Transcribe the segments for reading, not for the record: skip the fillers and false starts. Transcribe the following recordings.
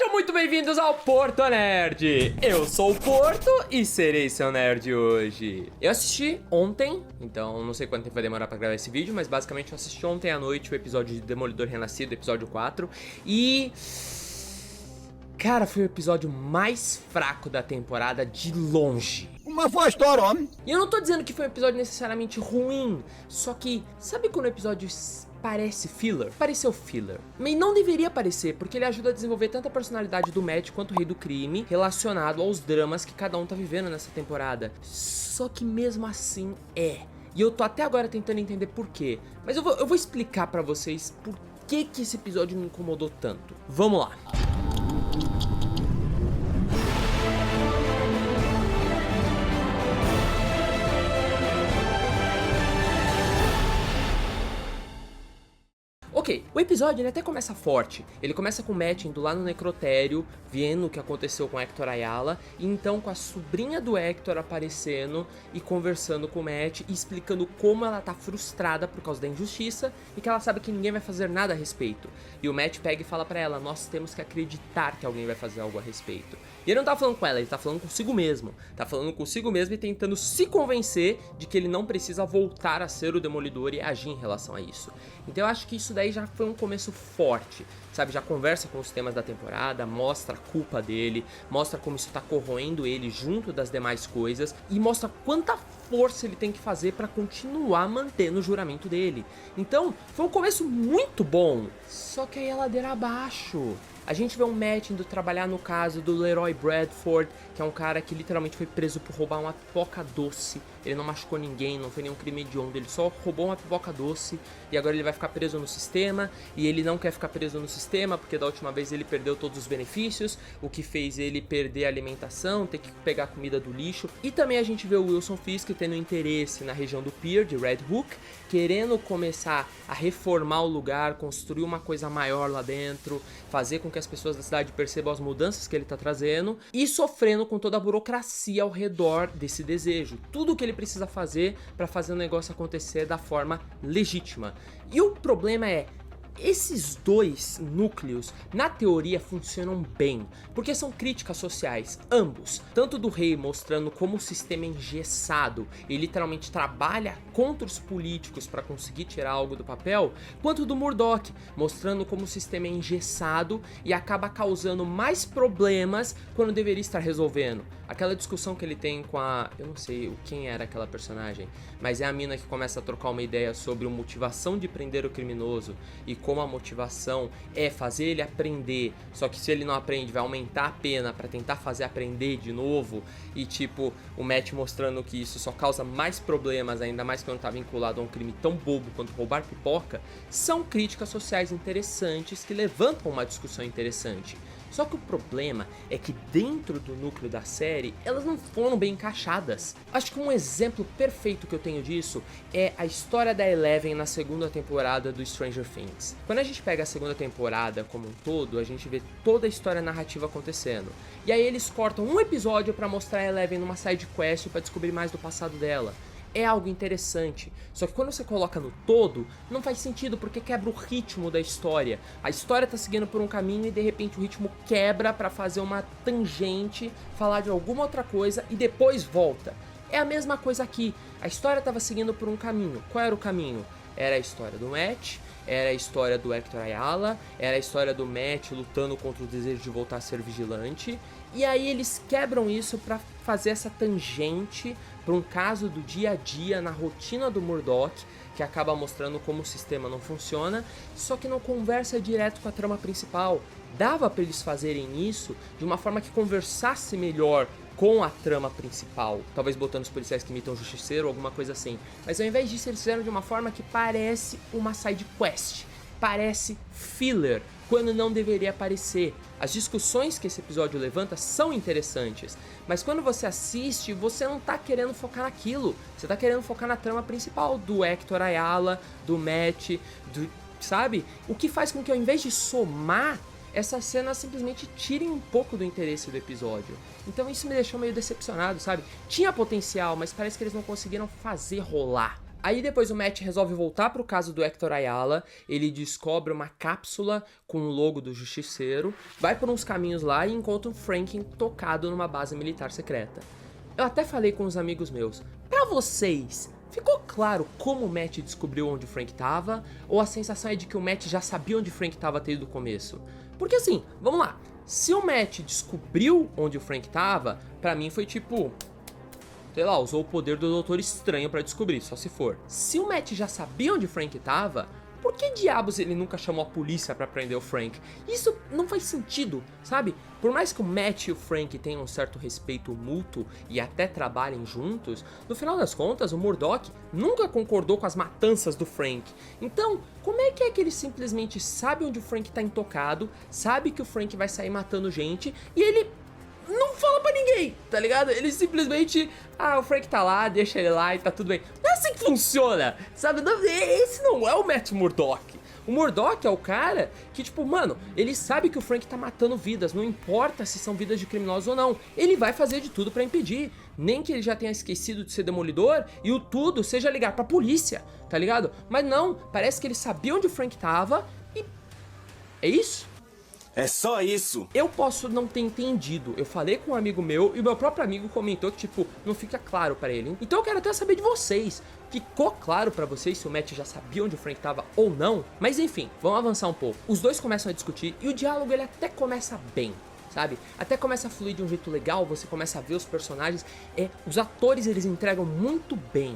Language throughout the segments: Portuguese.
Sejam muito bem-vindos ao Porto Nerd! Eu sou o Porto e serei seu nerd hoje. Eu assisti ontem, então não sei quanto tempo vai demorar pra gravar esse vídeo, mas basicamente eu assisti ontem à noite o episódio de Demolidor Renascido, episódio 4, e... cara, foi o episódio mais fraco da temporada de longe. Uma boa história, homem. E eu não tô dizendo que foi um episódio necessariamente ruim, só que, sabe quando o episódio parece filler? Pareceu filler. Mas não deveria parecer, porque ele ajuda a desenvolver tanto a personalidade do Matt quanto o Rei do Crime, relacionado aos dramas que cada um tá vivendo nessa temporada. Só que mesmo assim é. E eu tô até agora tentando entender por quê. Mas eu vou explicar pra vocês por que esse episódio me incomodou tanto. Vamos lá. Ok, o episódio ele até começa forte. Ele começa com o Matt indo lá no necrotério, vendo o que aconteceu com Hector Ayala, e então com a sobrinha do Hector aparecendo e conversando com o Matt e explicando como ela tá frustrada por causa da injustiça e que ela sabe que ninguém vai fazer nada a respeito. E o Matt pega e fala pra ela, nós temos que acreditar que alguém vai fazer algo a respeito. E ele não tá falando com ela, ele tá falando consigo mesmo. Tá falando consigo mesmo e tentando se convencer de que ele não precisa voltar a ser o Demolidor e agir em relação a isso. Então eu acho que isso daí já foi um começo forte, sabe? Já conversa com os temas da temporada, mostra a culpa dele, mostra como isso tá corroendo ele junto das demais coisas e mostra quanta força ele tem que fazer pra continuar mantendo o juramento dele. Então, foi um começo muito bom, só que aí a ladeira abaixo. A gente vê um Matt indo trabalhar no caso do Leroy Bradford, que é um cara que literalmente foi preso por roubar uma pipoca doce. Ele não machucou ninguém, não foi nenhum crime hediondo, ele só roubou uma pipoca doce e agora ele vai ficar preso no sistema. E ele não quer ficar preso no sistema porque da última vez ele perdeu todos os benefícios, o que fez ele perder a alimentação, ter que pegar comida do lixo. E também a gente vê o Wilson Fisk tendo interesse na região do Pier de Red Hook, querendo começar a reformar o lugar, construir uma coisa maior lá dentro, fazer com que as pessoas da cidade percebam as mudanças que ele tá trazendo e sofrendo com toda a burocracia ao redor desse desejo. Tudo o que ele precisa fazer para fazer o negócio acontecer da forma legítima. E o problema é, esses dois núcleos, na teoria, funcionam bem, porque são críticas sociais, ambos. Tanto do rei mostrando como o sistema é engessado e literalmente trabalha contra os políticos para conseguir tirar algo do papel, quanto do Murdoch, mostrando como o sistema é engessado e acaba causando mais problemas quando deveria estar resolvendo. Aquela discussão que ele tem com a... eu não sei quem era aquela personagem, mas é a mina que começa a trocar uma ideia sobre a motivação de prender o criminoso e como a motivação é fazer ele aprender, só que se ele não aprende vai aumentar a pena pra tentar fazer aprender de novo, e tipo, o Matt mostrando que isso só causa mais problemas, ainda mais quando tá vinculado a um crime tão bobo quanto roubar pipoca, são críticas sociais interessantes que levantam uma discussão interessante. Só que o problema é que dentro do núcleo da série, elas não foram bem encaixadas. Acho que um exemplo perfeito que eu tenho disso é a história da Eleven na segunda temporada do Stranger Things. Quando a gente pega a segunda temporada como um todo, a gente vê toda a história narrativa acontecendo. E aí eles cortam um episódio pra mostrar a Eleven numa side quest pra descobrir mais do passado dela. É algo interessante, só que quando você coloca no todo, não faz sentido porque quebra o ritmo da história. A história tá seguindo por um caminho e de repente o ritmo quebra pra fazer uma tangente, falar de alguma outra coisa e depois volta. É a mesma coisa aqui, a história tava seguindo por um caminho. Qual era o caminho? Era a história do Matt, era a história do Hector Ayala, era a história do Matt lutando contra o desejo de voltar a ser vigilante. E aí eles quebram isso pra fazer essa tangente para um caso do dia a dia na rotina do Murdoch, que acaba mostrando como o sistema não funciona, só que não conversa direto com a trama principal. Dava para eles fazerem isso de uma forma que conversasse melhor com a trama principal, talvez botando os policiais que imitam o justiceiro ou alguma coisa assim. Mas ao invés disso eles fizeram de uma forma que parece uma side quest, parece filler, quando não deveria aparecer. As discussões que esse episódio levanta são interessantes, mas quando você assiste, você não tá querendo focar naquilo, você tá querendo focar na trama principal do Hector Ayala, do Matt, sabe? O que faz com que ao invés de somar, essas cenas simplesmente tirem um pouco do interesse do episódio. Então isso me deixou meio decepcionado, sabe? Tinha potencial, mas parece que eles não conseguiram fazer rolar. Aí depois o Matt resolve voltar pro caso do Hector Ayala, ele descobre uma cápsula com o logo do Justiceiro, vai por uns caminhos lá e encontra o Frank intocado numa base militar secreta. Eu até falei com uns amigos meus, pra vocês, ficou claro como o Matt descobriu onde o Frank tava? Ou a sensação é de que o Matt já sabia onde o Frank tava desde o começo? Porque assim, vamos lá, se o Matt descobriu onde o Frank tava, pra mim foi tipo... sei lá, usou o poder do Doutor Estranho pra descobrir, só se for. Se o Matt já sabia onde o Frank tava, por que diabos ele nunca chamou a polícia pra prender o Frank? Isso não faz sentido, sabe? Por mais que o Matt e o Frank tenham um certo respeito mútuo e até trabalhem juntos, no final das contas, o Murdock nunca concordou com as matanças do Frank. Então, como é que ele simplesmente sabe onde o Frank tá intocado, sabe que o Frank vai sair matando gente, e ele... não fala pra ninguém, tá ligado? Ele simplesmente, o Frank tá lá, deixa ele lá e tá tudo bem. Não é assim que funciona, sabe? Esse não é o Matt Murdock. O Murdock é o cara que, tipo, mano, ele sabe que o Frank tá matando vidas, não importa se são vidas de criminosos ou não. Ele vai fazer de tudo pra impedir. Nem que ele já tenha esquecido de ser demolidor e o tudo seja ligar pra polícia, tá ligado? Mas não, parece que ele sabia onde o Frank tava e... é isso? É só isso. Eu posso não ter entendido. Eu falei com um amigo meu e o meu próprio amigo comentou que, tipo, não fica claro pra ele. Então eu quero até saber de vocês. Ficou claro pra vocês se o Matt já sabia onde o Frank tava ou não? Mas enfim, vamos avançar um pouco. Os dois começam a discutir e o diálogo ele até começa bem, sabe? Até começa a fluir de um jeito legal, você começa a ver os personagens. Os atores eles entregam muito bem.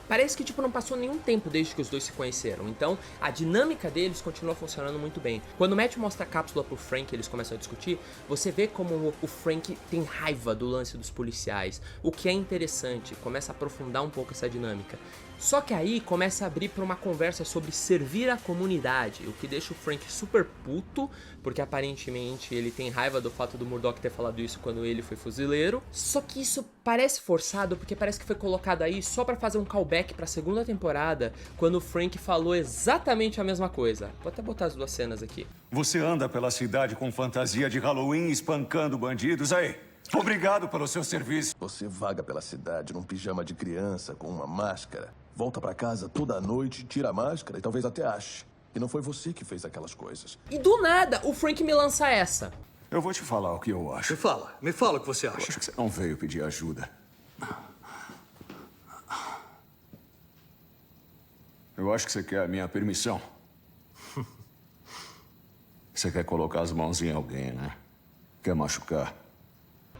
Parece que, tipo, não passou nenhum tempo desde que os dois se conheceram, então a dinâmica deles continua funcionando muito bem. Quando o Matt mostra a cápsula pro Frank e eles começam a discutir, você vê como o Frank tem raiva do lance dos policiais, o que é interessante, começa a aprofundar um pouco essa dinâmica. Só que aí começa a abrir para uma conversa sobre servir a comunidade, o que deixa o Frank super puto, porque aparentemente ele tem raiva do fato do Murdock ter falado isso quando ele foi fuzileiro. Só que isso parece forçado, porque parece que foi colocado aí só para fazer um callback para a segunda temporada, quando o Frank falou exatamente a mesma coisa. Vou até botar as duas cenas aqui. Você anda pela cidade com fantasia de Halloween espancando bandidos aí? Obrigado pelo seu serviço. Você vaga pela cidade num pijama de criança com uma máscara. Volta pra casa toda noite, tira a máscara e talvez até ache que não foi você que fez aquelas coisas. E do nada, o Frank me lança essa. Eu vou te falar o que eu acho. Me fala o que você Eu acha. acho que você não veio pedir ajuda. Eu acho que você quer a minha permissão. Você quer colocar as mãos em alguém, né? Quer machucar.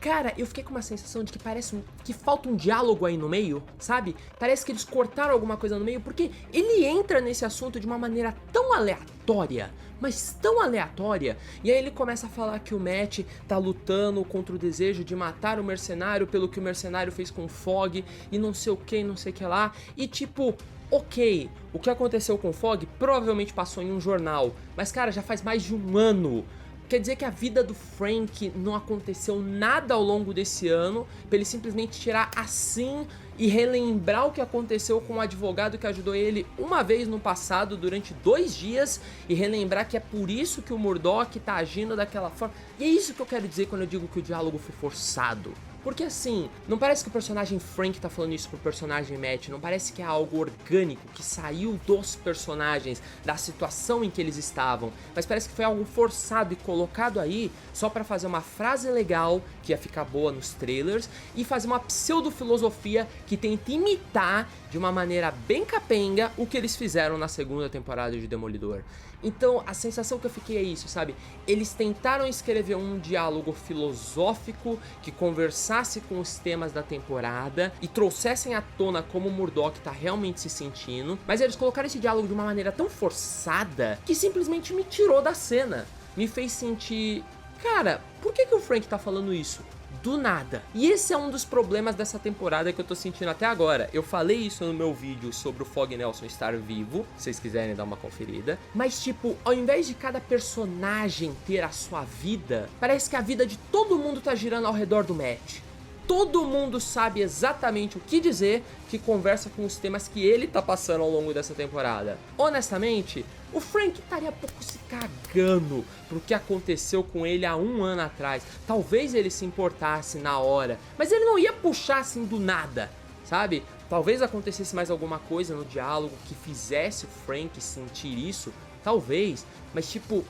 Cara, eu fiquei com uma sensação de que parece que falta um diálogo aí no meio, sabe? Parece que eles cortaram alguma coisa no meio, porque ele entra nesse assunto de uma maneira tão aleatória, mas tão aleatória, e aí ele começa a falar que o Matt tá lutando contra o desejo de matar o mercenário pelo que o mercenário fez com o Fog, e não sei o que, não sei o que lá, e tipo... ok, o que aconteceu com o Fog provavelmente passou em um jornal, mas cara, já faz mais de um ano. Quer dizer que a vida do Frank não aconteceu nada ao longo desse ano, pra ele simplesmente tirar assim e relembrar o que aconteceu com o advogado que ajudou ele uma vez no passado durante 2 dias e relembrar que é por isso que o Murdock tá agindo daquela forma. E é isso que eu quero dizer quando eu digo que o diálogo foi forçado. Porque assim, não parece que o personagem Frank tá falando isso pro personagem Matt, não parece que é algo orgânico, que saiu dos personagens, da situação em que eles estavam, mas parece que foi algo forçado e colocado aí só pra fazer uma frase legal, que ia ficar boa nos trailers, e fazer uma pseudo-filosofia que tenta imitar, de uma maneira bem capenga, o que eles fizeram na segunda temporada de Demolidor. Então, a sensação que eu fiquei é isso, sabe? Eles tentaram escrever um diálogo filosófico que conversasse com os temas da temporada e trouxessem à tona como o Murdock tá realmente se sentindo, mas eles colocaram esse diálogo de uma maneira tão forçada que simplesmente me tirou da cena. Me fez sentir... cara, por que o Frank tá falando isso? Do nada. E esse é um dos problemas dessa temporada que eu tô sentindo até agora. Eu falei isso no meu vídeo sobre o Fog Nelson estar vivo, se vocês quiserem dar uma conferida. Mas tipo, ao invés de cada personagem ter a sua vida, parece que a vida de todo mundo tá girando ao redor do Matt. Todo mundo sabe exatamente o que dizer, que conversa com os temas que ele tá passando ao longo dessa temporada. Honestamente, o Frank estaria pouco se cagando pro que aconteceu com ele há 1 ano atrás. Talvez ele se importasse na hora, mas ele não ia puxar assim do nada, sabe? talvez acontecesse mais alguma coisa no diálogo que fizesse o Frank sentir isso, talvez, mas tipo,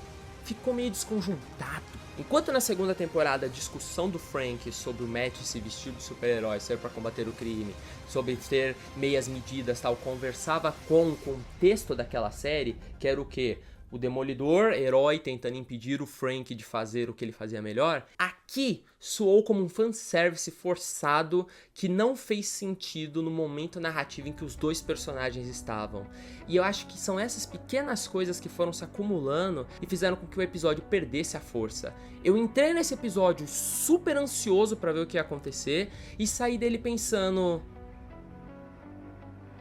ficou meio desconjuntado. Enquanto na segunda temporada a discussão do Frank sobre o Matt se vestir de super-herói, sair pra combater o crime, sobre ter meias medidas tal, conversava com o contexto daquela série, que era o quê? O Demolidor, herói, tentando impedir o Frank de fazer o que ele fazia melhor. Aqui soou como um fanservice forçado que não fez sentido no momento narrativo em que os dois personagens estavam. E eu acho que são essas pequenas coisas que foram se acumulando e fizeram com que o episódio perdesse a força. Eu entrei nesse episódio super ansioso pra ver o que ia acontecer e saí dele pensando...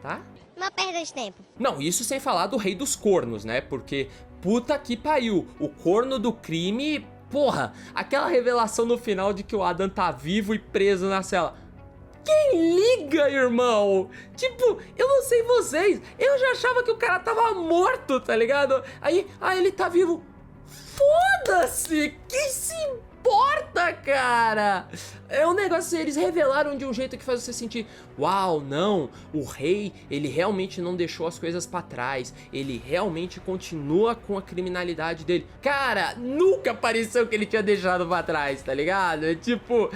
Tá? Uma perda de tempo. Não, isso sem falar do rei dos cornos, né? Porque, puta que pariu, o corno do crime... Porra, aquela revelação no final de que o Adam tá vivo e preso na cela. Quem liga, irmão? Tipo, eu não sei vocês, eu já achava que o cara tava morto, tá ligado? Aí, ele tá vivo. Foda-se! Quem se importa, cara? É um negócio, eles revelaram de um jeito que faz você sentir, uau, não, o rei, ele realmente não deixou as coisas pra trás, ele realmente continua com a criminalidade dele. Cara, nunca pareceu que ele tinha deixado pra trás, tá ligado? É tipo,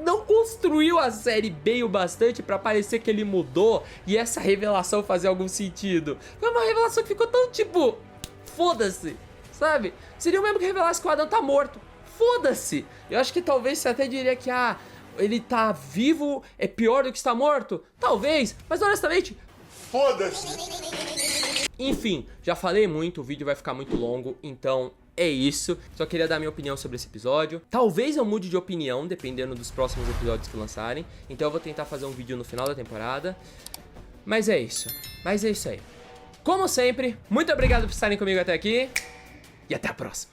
não construiu a série bem o bastante pra parecer que ele mudou e essa revelação fazer algum sentido. Foi uma revelação que ficou tão tipo, foda-se, sabe? Seria o mesmo que revelasse que o Adam tá morto. Foda-se! Eu acho que talvez você até diria que, ele tá vivo é pior do que está morto. Talvez, mas honestamente, foda-se! Enfim, já falei muito, o vídeo vai ficar muito longo, então é isso. Só queria dar minha opinião sobre esse episódio. Talvez eu mude de opinião, dependendo dos próximos episódios que lançarem. Então eu vou tentar fazer um vídeo no final da temporada. Mas é isso. Mas é isso aí. Como sempre, muito obrigado por estarem comigo até aqui. E até a próxima.